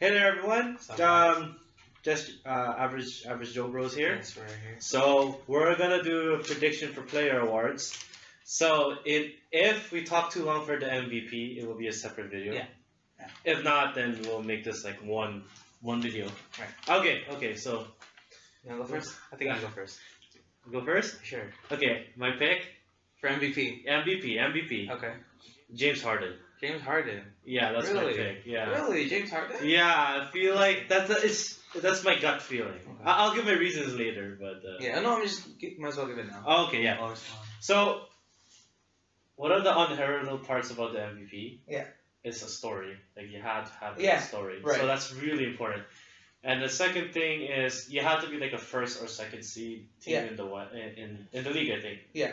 Hey there, everyone. What's up, guys? Just average Joe Bros here. Yes, we're here. So we're gonna do a prediction for player awards. So if we talk too long for the MVP, it will be a separate video. Yeah. If not, then we'll make this like one video. Right. Okay. So You wanna go first? I think I'll go first. go first. Sure. Okay, my pick For MVP. MVP. Okay. James Harden. James Harden. Yeah, that's Really? my pick. Yeah. Really? James Harden? Yeah, I feel like that's my gut feeling. Okay. I'll give my reasons later, but Yeah, no, might as well give it now. Okay, yeah. Oh, it's fine. So, what are the unheralded parts about the MVP? Yeah. It's a story. Like you had to have Yeah, a story. right. So that's really important. And the second thing is you have to be like a first or second seed team Yeah. in the in the league, I think. Yeah.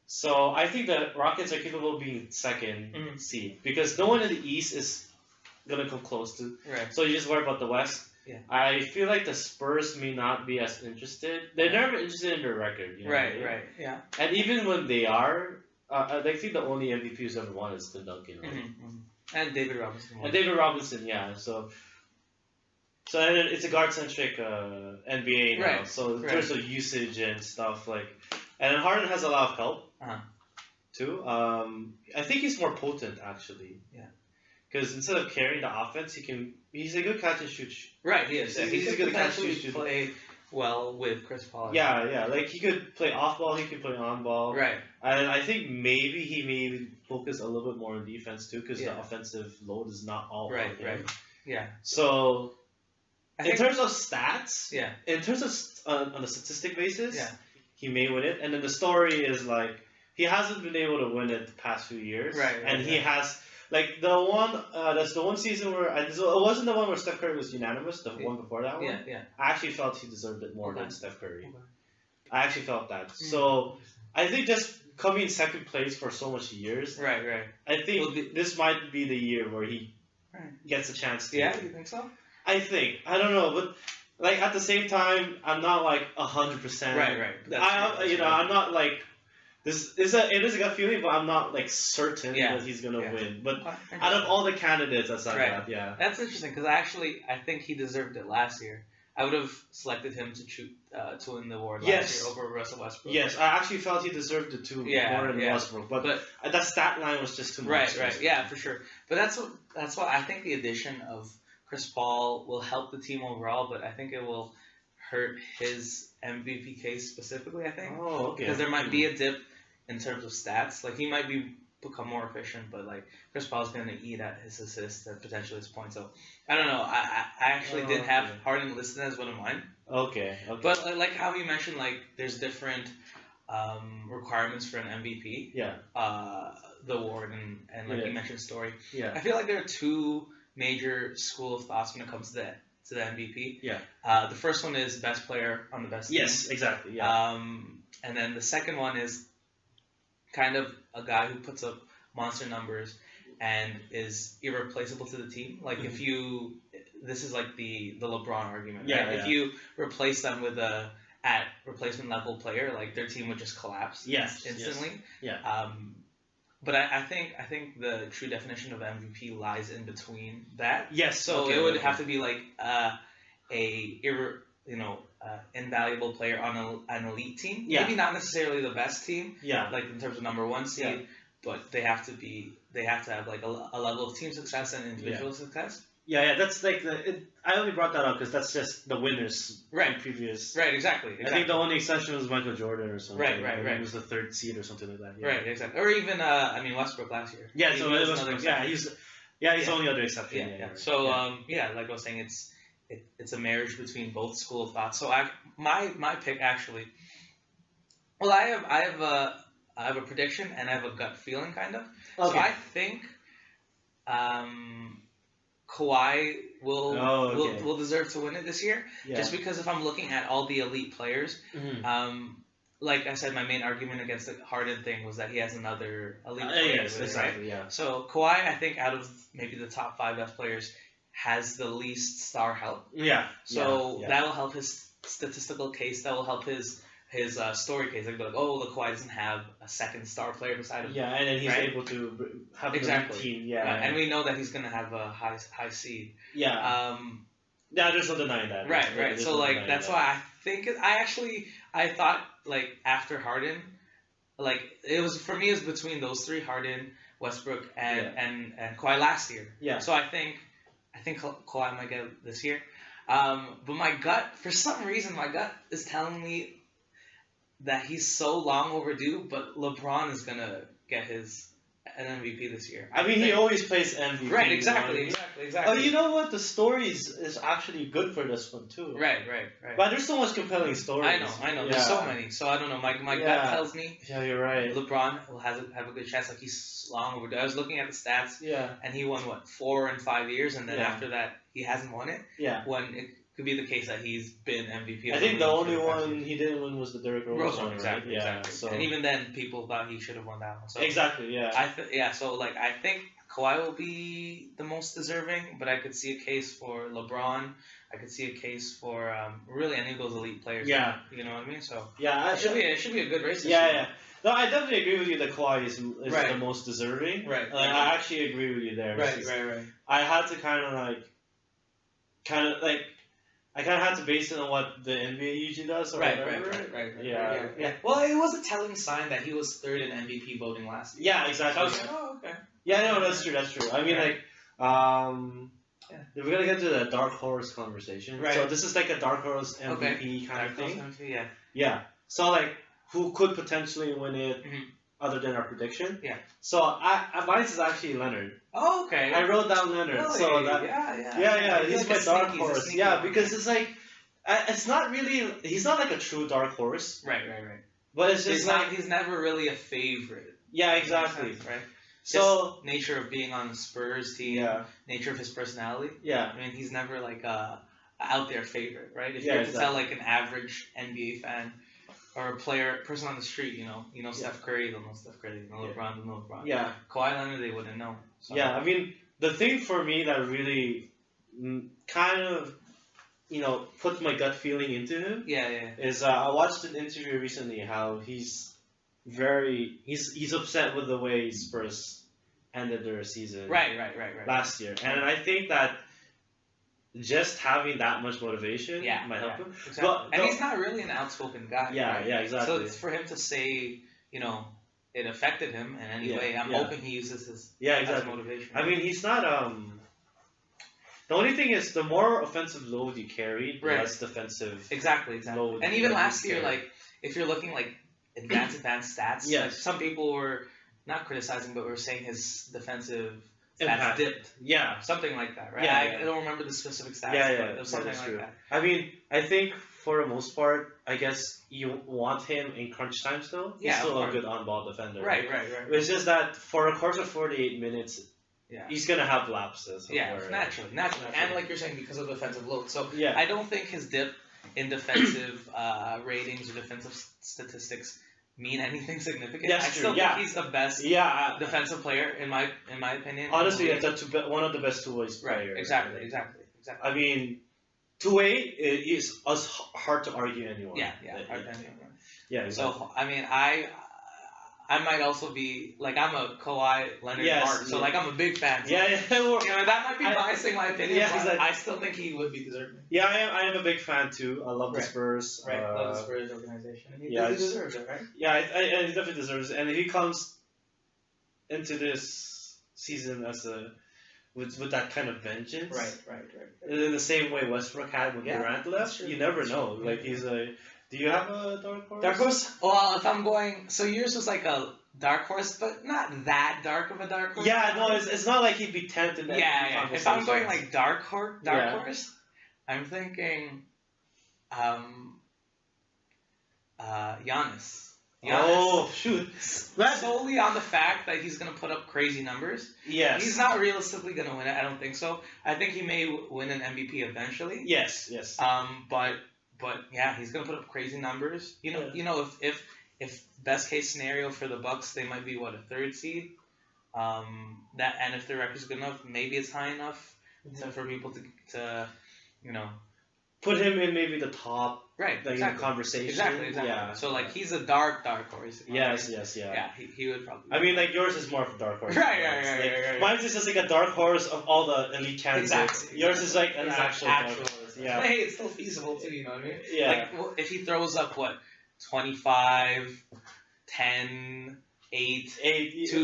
So I think the Rockets are capable of being second Mhm. seed because no one in the East is gonna come close to. Right. So you just worry about the West. Yeah. I feel like the Spurs may not be as interested. They're never interested in their record. You know what I mean? Right. Yeah. And even when they are, I think the only MVP who's ever won is Tim Duncan. Right? Mm-hmm. And David Robinson. And David Robinson, yeah. So and it's a guard-centric NBA now. Right, So in right. terms of usage and stuff and Harden has a lot of help Uh-huh. too. I think he's more potent actually. Yeah. Because instead of carrying the offense, he's a good catch and shoot. Right, he is. Yeah, he He's could gonna catch potentially shoot. play well with Chris Paul. Yeah. Like he could play off ball, he could play on ball. Right. And I think maybe he may focus a little bit more on defense too, because Yeah. the offensive load is not all on Right. him. Right. Yeah. So I in think. terms of stats, Yeah. in terms of on a statistic basis, Yeah. he may win it. And then the story is like he hasn't been able to win it the past few years, Right, and he yeah. has. Like that's the one season where it wasn't the one where Steph Curry was unanimous. The one before that one, Yeah. I actually felt he deserved it more Okay. than Steph Curry. Okay. I actually felt that. So I think just coming in second place for so much years, Right. I think Well, this might be the year where he Right. gets a chance to. Yeah, you think so? I think. I don't know, but like at the same time, I'm not like 100%. Right. I'm not like it is a gut feeling, but I'm not like certain Yeah. that he's gonna Yeah. win. But Okay. out of all the candidates aside Right. that, yeah. That's interesting because I think he deserved it last year. I would have selected him to win the award Yes. last year over Russell Westbrook. Yes, I actually felt he deserved it too Yeah, more than yeah. Westbrook, but But that stat line was just too much. right, yeah, for sure. But that's what I think the addition of Chris Paul will help the team overall, but I think it will hurt his MVP case specifically. I think Oh, okay. because there might be a dip in terms of stats. Like he might become more efficient, but like Chris Paul's going to eat at his assists and potentially his points. So I don't know. I actually did have okay. Harden listed as one of mine. Okay. But like how you mentioned, like there's different requirements for an MVP, Yeah. the award, and like Yeah. you mentioned, story. Yeah. I feel like there are two major school of thoughts when it comes to the MVP. Yeah. The first one is best player on the best team. Yes, exactly. Yeah. And then the second one is kind of a guy who puts up monster numbers and is irreplaceable to the team. Like if you, this is like the LeBron argument. Yeah, Right? yeah. If you replace them with a at replacement level player, like their team would just collapse. Yes, Instantly. yes. Yeah. But I think the true definition of MVP lies in between that. Yes. So okay, it would okay. have to be like invaluable player on an elite team. Yeah. Maybe not necessarily the best team, Yeah. like in terms of number one seed, Yeah. but they have to have like a level of team success and individual success. Yeah. That's like I only brought that up because that's just the winners. Right. From previous. Right. Exactly. I think the only exception was Michael Jordan or something. Right. He was the third seed or something like that. Yeah. Right. Exactly. Or even Westbrook last year. Yeah. He So was it was. another Yeah. exception. He's the only other exception. Yeah. right. So like I was saying, it's a marriage between both school of thought. So my pick actually. Well, I have a prediction and I have a gut feeling kind of. Okay. So I think Kawhi will deserve to win it this year. Yeah. Just because if I'm looking at all the elite players, Mhm. like I said, my main argument against the Harden thing was that he has another elite player. Yes. with it, Exactly. Right? Yeah. So Kawhi, I think out of maybe the top 5 best players, has the least star help. Yeah. So yeah. that will help his statistical case. That will help his his story case. Like, oh, look, Kawhi doesn't have a second star player beside him. Yeah, and then he's Right? able to have Exactly. a team. Yeah, And we know that he's gonna have a high seed. yeah. Yeah, there's no denying that. Right. There's So no like denying that's that. why I thought like after Harden, like it was for me it was between those three, Harden, Westbrook, and Kawhi last year. Yeah. So I think Kawhi might get it this year. But my gut, for some reason, my gut is telling me that he's so long overdue, but LeBron is gonna get an MVP this year. I mean, he always plays MVP. Right, you know exactly, what I mean? exactly. Oh, you know what? The story is actually good for this one too. Right. But there's so much compelling stories. I know. Yeah. There's so many. So I don't know. My Yeah. gut tells me Yeah, you're right. LeBron will have a good chance. Like he's long overdue. I was looking at the stats, Yeah. and he won 4 and 5 years, and then Yeah. after that he hasn't won it. Yeah. When it could be the case that he's been MVP. of I think the league only for past one years. he didn't win was the Derrick Rose one, right? Exactly. Yeah. Exactly. So And even then, people thought he should have won that one. So exactly. Yeah. So like I think Kawhi will be the most deserving, but I could see a case for LeBron. I could see a case for really any of those elite players. Yeah. You know what I mean? So Yeah. it should be a good race. This Yeah. year. Yeah. No, I definitely agree with you that Kawhi is Right. the most deserving. Right. I actually agree with you there. It's just- Right. I had to I kind of had to base it on what the NBA usually does or whatever. Right. Yeah. Well, it was a telling sign that he was third in MVP voting last year. Yeah, So I exactly. was like, oh, okay. Yeah, no, that's true. I mean, Right. we're gonna get to the dark horse conversation. Right. So this is like a dark horse MVP kind of thing. Yeah. Yeah. So like, who could potentially win it, Mhm. other than our prediction? Yeah. So mine is actually Leonard. Oh, okay. I wrote down Leonard. Really? So that. Yeah. He's my dark horse. Yeah, because it's like, it's not really. He's not like a true dark horse, Right. but it's just He's never really a favorite. yeah, exactly. Makes sense, right. So Just nature of being on the Spurs team. yeah, Nature of his personality. yeah, I mean, he's never like a out there favorite, right? If Yeah, you have to tell exactly. like an average NBA fan or a person on the street, you know Steph Curry, they'll know Steph Curry. You know LeBron, they'll know LeBron. yeah, Kawhi Leonard, they wouldn't know. So. yeah. I mean, the thing for me that really kind of put my gut feeling into him Yeah. is I watched an interview recently how he's upset with the way Spurs ended their season Right. last year, and I think that just having that much motivation might help him. Exactly. But And he's not really an outspoken guy. Yeah, right? yeah, exactly. So it's for him to say, it affected him in any way. I'm hoping he uses his Yeah, as exactly. motivation. I mean, he's not. The only thing is, the more offensive load you carry, the Right. less defensive. Exactly. load And even that last he's year, carrying. like if you're looking like advanced stats, Yes. like, some people were not criticizing, but were saying his defensive stats Impact. dipped, Yeah, something like that, right? Yeah, I yeah. don't remember the specific stats, Yeah, but it was something that's like true. that. I mean, I think for the most part, I guess you want him in crunch time still. He's Yeah, still of a course. good on-ball defender. Right. It's just that for a course of 48 minutes, Yeah. he's gonna have lapses. Yeah, where- naturally, and like you're saying, because of the defensive load. So Yeah. I don't think his dip in defensive ratings or defensive statistics mean anything significant. That's I true, still yeah. think he's the best Yeah. defensive player in my opinion. Honestly, in the league. that's one of the best two ways Right. players. Exactly. I mean, two-way is us hard to argue anyone. Yeah. Yeah. Exactly. So I mean, I might also be like I'm a Kawhi Leonard Yes, mark, so yeah. like I'm a big fan. So, Yeah. that might be I- biasing my opinion, Yeah, but exactly. I still think he would be deserving. Yeah, I am a big fan too. I love the Right. Spurs. Right, love the Spurs organization. And he yeah, deserves it, right? Yeah, I he definitely deserves it. And if he comes into this season with that kind of vengeance, Right. in the same way Westbrook had when Yeah, Durant that's left, true. you never That's know. true. Like he's a. Do you have a dark horse? Dark horse? Well, if I'm going, so yours was like a dark horse, but not that dark of a dark horse. Yeah, no, it's not like he'd be 10th in the Yeah. If I'm going like dark horse, Yeah. I'm thinking, Giannis. Oh shoot! Solely on the fact that he's gonna put up crazy numbers. Yes. He's not realistically gonna win it. I don't think so. I think he may win an MVP eventually. Yes. But yeah, he's gonna put up crazy numbers. If best case scenario for the Bucks, they might be a third seed. And if their record's good enough, maybe it's high enough for people to put him in maybe the top Right. like Exactly. conversation. Exactly. Yeah. So like he's a dark horse. you know what I Yes, mean? yes, yeah. Yeah, he would probably. I mean, like yours is more of a dark horse. Right, than right, mine's. right, Like, right, right. Mine's is just like a dark horse of all the elite candidates. Exactly. Yours is like an Exactly. actual dark horse. But Yeah. hey, it's still feasible too. You know what I mean? Yeah. Like if he throws up 25, 10, 8,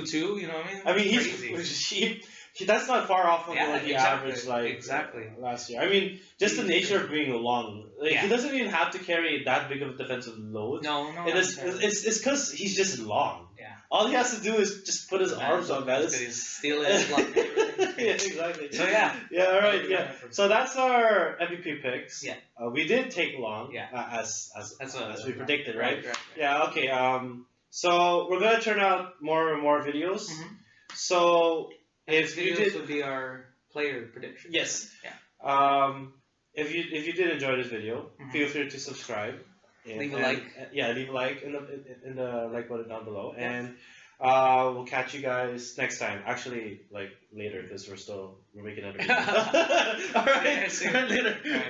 2, you know what I mean? I mean, crazy. that's not far off from Yeah, like the exactly, average like exactly. last year. I mean, just the nature of being long. Like, Yeah. he doesn't even have to carry that big of a defensive load. No. It's because he's just long. Yeah. All he has to do is just put his arms up, man. Because he's stealing his luck. Yeah, exactly. So yeah. Yeah, all right, yeah. So that's our MVP picks. Yeah. We did take long. Yeah. As we Right, predicted, right? Right. Yeah. Okay. So we're gonna turn out more and more videos. Mhm. So if Videos you did, would be our player prediction. yes. Yeah. If you did enjoy this video, Mhm. feel free to subscribe. Leave a like. Yeah, leave a like in the like button down below, Yeah. and we'll catch you guys next time. Actually, like later because we're making another video. All right, Yeah, see you. later. All right.